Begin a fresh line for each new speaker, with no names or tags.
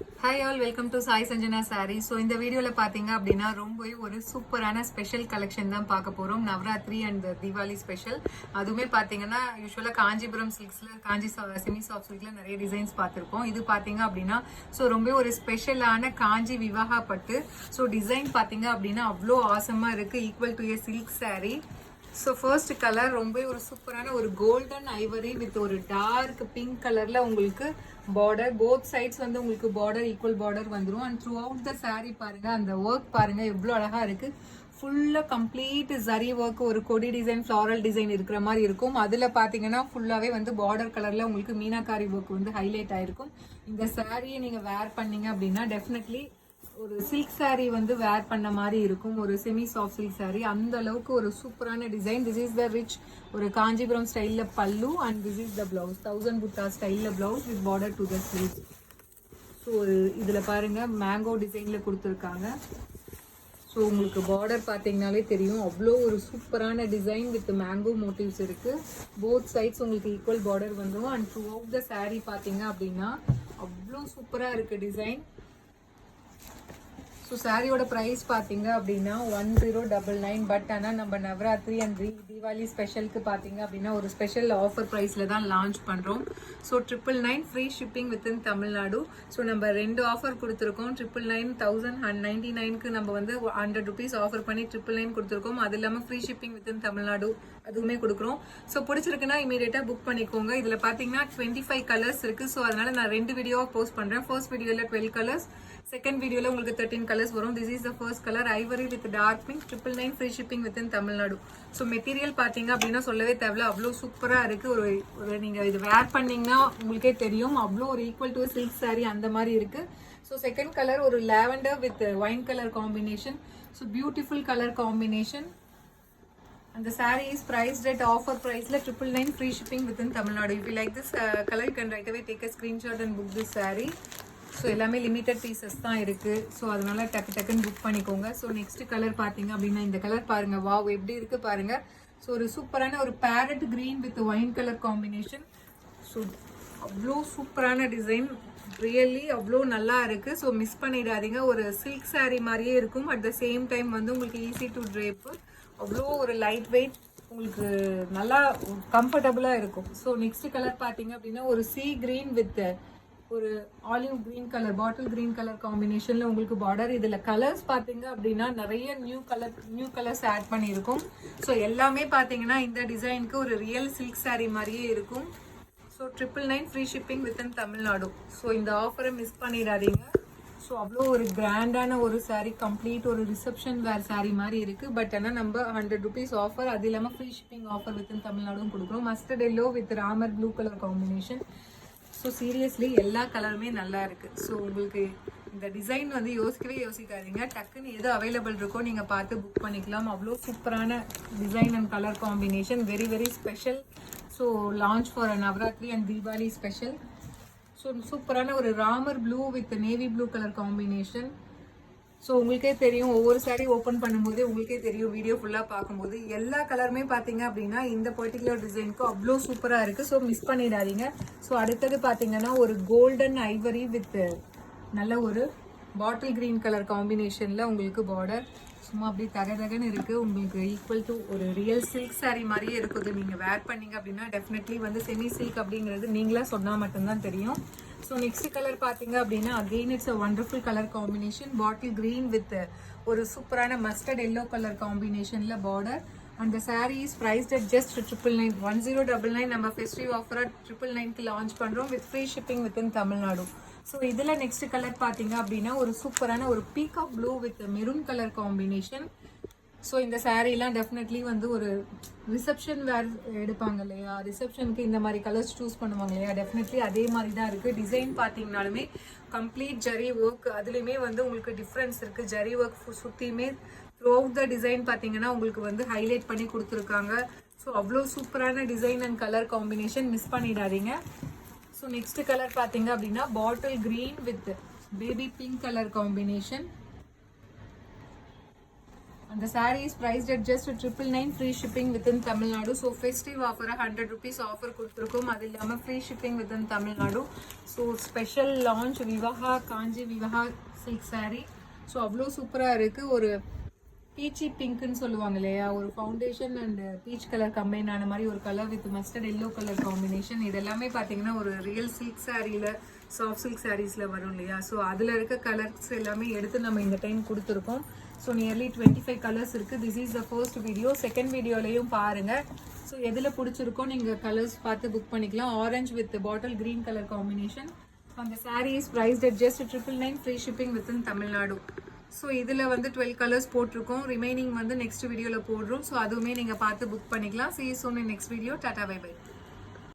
Hi all, welcome to Sai Sanjana Saree. So இந்த வீடியோல பாத்தீங்க அப்படின்னா ரொம்பவே ஒரு சூப்பரான ஸ்பெஷல் கலெக்ஷன் தான் பார்க்க போறோம். Navratri and Deepavali special. அதுவுமே பாத்தீங்கன்னா யூஸ்வலா காஞ்சிபுரம் சில்க்ஸ்ல காஞ்சி செமி சாஃப்ட் சில்க்ல நிறைய டிசைன்ஸ் பார்த்திருப்போம். இது பாத்தீங்க அப்படின்னா ஸோ ரொம்ப ஒரு ஸ்பெஷலான காஞ்சி விவாகா பட்டு. ஸோ டிசைன் பாத்தீங்க அப்படின்னா அவ்வளோ ஆசமா இருக்கு, equal to A silk saree. So first colour ரொம்ப ஒரு சூப்பரான ஒரு கோல்டன் ஐவரி வித் ஒரு டார்க் பிங்க் கலர்ல உங்களுக்கு பார்டர், போத் சைட்ஸ் வந்து உங்களுக்கு பார்டர் ஈக்குவல் பார்டர் வந்துடும். And through out the sari பாருங்க, அந்த ஒர்க் பாருங்க எவ்வளோ அழகா இருக்கு. ஃபுல்லா கம்ப்ளீட் ஜரி ஒர்க், ஒரு கொடி டிசைன், ஃபிளாரல் டிசைன் இருக்கிற மாதிரி இருக்கும். அதுல பாத்தீங்கன்னா ஃபுல்லாவே வந்து பார்டர் கலர்ல உங்களுக்கு மீனாக்காரி ஒர்க் வந்து ஹைலைட் ஆயிருக்கும். இந்த சாரியை நீங்க வேர் பண்ணீங்க அப்படின்னா டெஃபினெட்லி ஒரு சில்க் saree வந்து வேர் பண்ண மாதிரி இருக்கும். ஒரு செமி சாஃப்ட் சில்க் saree, அந்த அளவுக்கு ஒரு சூப்பரான design. This is the rich ஒரு காஞ்சிபுரம் ஸ்டைல்ல பல்லு and this is the blouse, 1000 புட்டா ஸ்டைல்ல blouse with border to the sleeves. So இதுல பாருங்க மேங்கோ டிசைன்ல கொடுத்துருக்காங்க. ஸோ உங்களுக்கு பார்டர் பார்த்தீங்கனாலே தெரியும், அவ்வளோ ஒரு சூப்பரான டிசைன் வித் மேங்கோ மோட்டிவ்ஸ் இருக்கு. போத் சைட்ஸ் உங்களுக்கு ஈக்குவல் பார்டர் வந்துடும். And through out the saree பார்த்தீங்க அப்படின்னா அவ்வளோ சூப்பரா இருக்கு டிசைன். ஸோ சாரியோட ப்ரைஸ் பார்த்தீங்க அப்படின்னா 1099. பட் ஆனால் நம்ம நவராத்திரி அண்ட் தீபாவளி ஸ்பெஷலுக்கு பார்த்தீங்க அப்படின்னா ஒரு ஸ்பெஷல் ஆஃபர் ப்ரைஸில் தான் லான்ச் பண்ணுறோம். So 999 free shipping within Tamil Nadu. So நம்ம 2 ஆஃபர் கொடுத்துருக்கோம். 999 1099க்கு நம்ம வந்து 100 rupees ஆஃபர் பண்ணி 999 கொடுத்துருக்கோம். அது இல்லாமல் ஃப்ரீ ஷிப்பிங் வித்தின் தமிழ்நாடு அதுவுமே கொடுக்குறோம். ஸோ பிடிச்சிருக்குன்னா இமீடியட்டாக புக் பண்ணிக்கோங்க. இதில் பார்த்தீங்கன்னா 25 கலர்ஸ் இருக்குது. ஸோ அதனால நான் 2 வீடியோவாக போஸ்ட் பண்ணுறேன். ஃபர்ஸ்ட் வீடியோவில் 12 கலர்ஸ், செகண்ட் வீடியோல உங்களுக்கு 13 கலர்ஸ் வரும். This is the first colour ivory with dark pink, 999 free shipping within Tamil Nadu. So material பார்த்தீங்க அப்படின்னா சொல்லவே தேவையில்ல, அவ்வளோ சூப்பராக இருக்கு. ஒரு நீங்கள் இது வேர் பண்ணீங்கன்னா உங்களுக்கே தெரியும், அவ்வளோ ஒரு ஈக்குவல் டு சில்க் saree அந்த மாதிரி இருக்கு. ஸோ செகண்ட் கலர் ஒரு lavender with wine colour combination. So beautiful colour combination. And the saree is priced at offer price la 999 free shipping within Tamil Nadu. If you like this color, you can right away take a screenshot and book this saree. So எல்லாமே limited pieces தான் இருக்கு. So அதனால டக்குன்னு book பண்ணிக்கோங்க. So next colour பார்த்தீங்க அப்படின்னா இந்த colour பாருங்க, வாவ் எப்படி இருக்கு பாருங்க. ஸோ ஒரு சூப்பரான ஒரு farad green with wine colour combination. So அவ்வளோ சூப்பரான டிசைன், ரியலி அவ்வளோ நல்லா இருக்கு. ஸோ மிஸ் பண்ணிடாதீங்க. ஒரு சில்க் saree மாதிரியே இருக்கும். அட் த சேம் டைம் வந்து உங்களுக்கு ஈஸி டு ட்ரேப், அவ்வளோ ஒரு லைட் வெயிட், உங்களுக்கு நல்லா கம்ஃபர்டபுளாக இருக்கும். ஸோ நெக்ஸ்ட் கலர் பார்த்தீங்க அப்படின்னா ஒரு சீ கிரீன் வித் ஒரு olive green colour, bottle green colour காம்பினேஷன்ல உங்களுக்கு பார்டர். இதுல கலர்ஸ் பாத்தீங்க அப்படின்னா நிறைய நியூ கலர்ஸ் ஆட் பண்ணியிருக்கும். ஸோ எல்லாமே பாத்தீங்கன்னா இந்த டிசைனுக்கு ஒரு ரியல் சில்க் saree மாதிரியே இருக்கும். So 999 free shipping within Tamil Nadu. So இந்த ஆஃபரை மிஸ் பண்ணிடாதீங்க. ஸோ அவ்வளோ ஒரு கிராண்டான ஒரு saree, கம்ப்ளீட் ஒரு ரிசப்ஷன் வேர் saree மாதிரி இருக்கு. பட் ஆனால் நம்ம 100 rupees ஆஃபர், அது இல்லாமல் ஃப்ரீ ஷிப்பிங் ஆஃபர் வித்தின் தமிழ்நாடும் கொடுக்குறோம். Mustard yellow with Ramar blue colour combination. So seriously எல்லா கலருமே நல்லா இருக்கு. ஸோ உங்களுக்கு இந்த டிசைன் வந்து யோசிக்காதீங்க, டக்குன்னு எது அவைலபிள் இருக்கோ நீங்க பார்த்து புக் பண்ணிக்கலாம். அவ்வளோ சூப்பரான design and colour combination, very very special. So launch for Navratri and Deepavali special. So சூப்பரான ஒரு Ramar blue with navy blue colour combination. So உங்களுக்கே தெரியும், ஒவ்வொரு saree ஓப்பன் பண்ணும்போது உங்களுக்கே தெரியும், வீடியோ ஃபுல்லாக பார்க்கும்போது எல்லா கலருமே பார்த்தீங்க அப்படின்னா இந்த பர்டிகுலர் டிசைனுக்கு அவ்வளோ சூப்பராக இருக்குது. ஸோ மிஸ் பண்ணிடாதீங்க. ஸோ அடுத்தது பார்த்தீங்கன்னா ஒரு கோல்டன் ஐவரி வித் நல்ல ஒரு பாட்டில் கிரீன் கலர் காம்பினேஷனில் உங்களுக்கு பார்டர் சும்மா அப்படி தகன்னு இருக்குது. உங்களுக்கு ஈக்குவல் டு ஒரு ரியல் சில்க் saree மாதிரியே இருக்குது. நீங்கள் வேர் பண்ணீங்க அப்படின்னா டெஃபினெட்லி வந்து செமி சில்க் அப்படிங்கிறது நீங்களா சொன்னால் மட்டும்தான் தெரியும். ஸோ நெக்ஸ்ட் கலர் பார்த்தீங்க அப்படின்னா again it's a wonderful colour combination, bottle green with ஒரு சூப்பரான மஸ்டர்ட் எல்லோ கலர் காம்பினேஷனில் border. And the saree is priced at just 999. 1099 நம்ம ஃபெஸ்டிவ் ஆஃபர் 999க்கு லான்ச் பண்ணுறோம் with free shipping within Tamil Nadu. So இதில் next colour பார்த்தீங்க அப்படின்னா ஒரு சூப்பரான ஒரு peacock blue with maroon colour combination. So இந்த சாரீலாம் டெஃபினெட்லி வந்து ஒரு ரிசப்ஷன் வேர் எடுப்பாங்க இல்லையா, ரிசப்ஷனுக்கு இந்த மாதிரி கலர்ஸ் சூஸ் பண்ணுவாங்க இல்லையா, டெஃபினெட்லி அதே மாதிரி தான் இருக்குது. டிசைன் பார்த்தீங்கனாலுமே கம்ப்ளீட் ஜரி ஒர்க், அதுலேயுமே வந்து உங்களுக்கு டிஃப்ரென்ஸ் இருக்குது. ஜரி ஒர்க் சுற்றியுமே த்ரூ அவுட் த டிசைன் பார்த்தீங்கன்னா உங்களுக்கு வந்து ஹைலைட் பண்ணி கொடுத்துருக்காங்க. ஸோ அவ்வளோ சூப்பரான design and colour combination, miss பண்ணிடாதீங்க. ஸோ நெக்ஸ்ட் கலர் பார்த்தீங்க அப்படின்னா bottle green with baby pink colour combination. அந்த saree is priced at just 999 free shipping within Tamil Nadu. So festive offer 100 rupees offer கொடுத்துருக்கோம். அது இல்லாமல் free shipping within Tamil Nadu. So special launch Vivaha Kanchi Vivaha silk saree. So அவ்வளோ சூப்பராக இருக்குது. ஒரு peachy பிங்க்னு சொல்லுவாங்க இல்லையா, ஒரு foundation and peach colour combine ஆன மாதிரி ஒரு colour with mustard yellow colour combination. இது எல்லாமே பார்த்தீங்கன்னா ஒரு ரியல் சில்க் சாரியில், சாஃப்ட் சில்க் சாரீஸில் வரும் இல்லையா. ஸோ அதில் இருக்க கலர்ஸ் எல்லாமே எடுத்து நம்ம இந்த டைம் கொடுத்துருக்கோம். ஸோ நியர்லி 25 கலர்ஸ் இருக்குது. This is the first video. Second வீடியோலையும் பாருங்கள். ஸோ எதில் பிடிச்சிருக்கோ நீங்கள் கலர்ஸ் பார்த்து புக் பண்ணிக்கலாம். Orange with bottle green colour combination. அந்த sari is priced at just 999 free shipping within Tamil Nadu. So இதில் வந்து 12 கலர்ஸ் போட்டிருக்கோம். ரிமைனிங் வந்து நெக்ஸ்ட் வீடியோவில் போடுறோம். ஸோ அதுவுமே நீங்கள் பார்த்து புக் பண்ணிக்கலாம். See you soon in next video. Tata, bye bye.